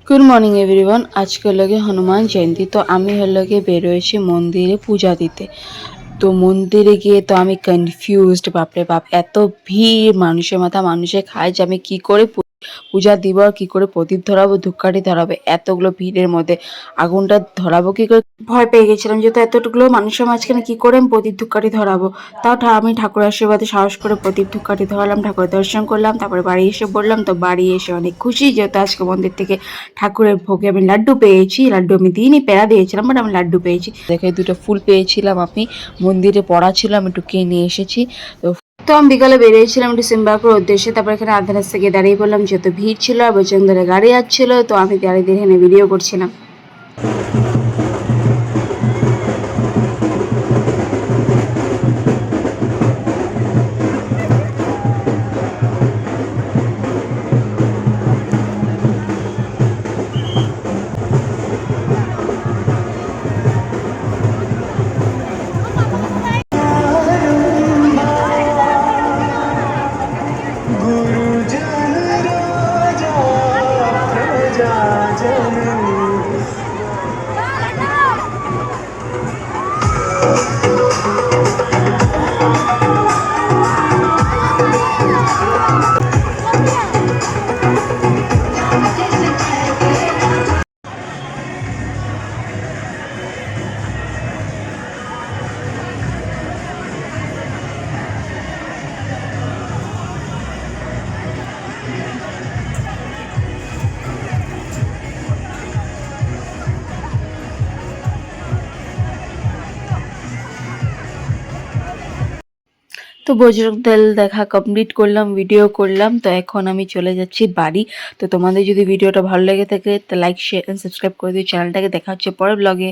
Good morning everyone. आज के लगे हनुमान जयंती तो आमी लगे बेरोयेছি मंदिरे पूजा दीते। तो मंदिरे गিয়ে तो आमी कनफ्यूजड। बापरे बाप एत ভিড়, মানুষের মাথা মানুষে খায় যে আমি কি করে পূজা দিব আর কি করে প্রদীপ ধরাবো, ধূপকাঠি ধরাবো। এতগুলো ভিড়ের মধ্যে আগুনটা ধরাবো কি করে, ভয় পেয়ে গেছিলাম। যেহেতু এতটুকুলো মানুষের মাঝখানে কি করে আমি প্রদীপ ধূপকাঠি ধরাবো। তাও আমি ঠাকুরের আশীর্বাদে সাহস করে প্রদীপ ধূপকাঠি ধরালাম, ঠাকুরের দর্শন করলাম, তারপরে বাড়ি এসে বললাম। তো বাড়ি এসে অনেক খুশি, যেহেতু আজকে মন্দির থেকে ঠাকুরের ভোগে আমি লাড্ডু পেয়েছি। লাড্ডু আমি দিইনি, পেড়া দিয়েছিলাম, বাট আমি লাড্ডু পেয়েছি। দেখে দুটো ফুল পেয়েছিলাম আমি, মন্দিরে পড়া ছিল, আমি একটু কিনে এসেছি। তো আমি বিকালে বেরিয়েছিলাম একটু সিম্বাপুর উদ্দেশ্যে। তারপর এখানে আধা রাস্তা গিয়ে দাঁড়িয়ে পড়লাম, যেহেতু ভিড় ছিল আর বজরং ধরে গাড়ি যাচ্ছিল। তো আমি দাঁড়িয়ে দিয়ে এখানে ভিডিও করছিলাম। তো বজরং দল দেখা কমপ্লিট করলাম, ভিডিও করলাম। তো এখন আমি চলে যাচ্ছি বাড়ি। তো তোমাদের যদি ভিডিওটা ভালো লেগে থাকে তো লাইক শেয়ার এন্ড সাবস্ক্রাইব করে দিও চ্যানেলটাকে। দেখা হচ্ছে পরের ব্লগে।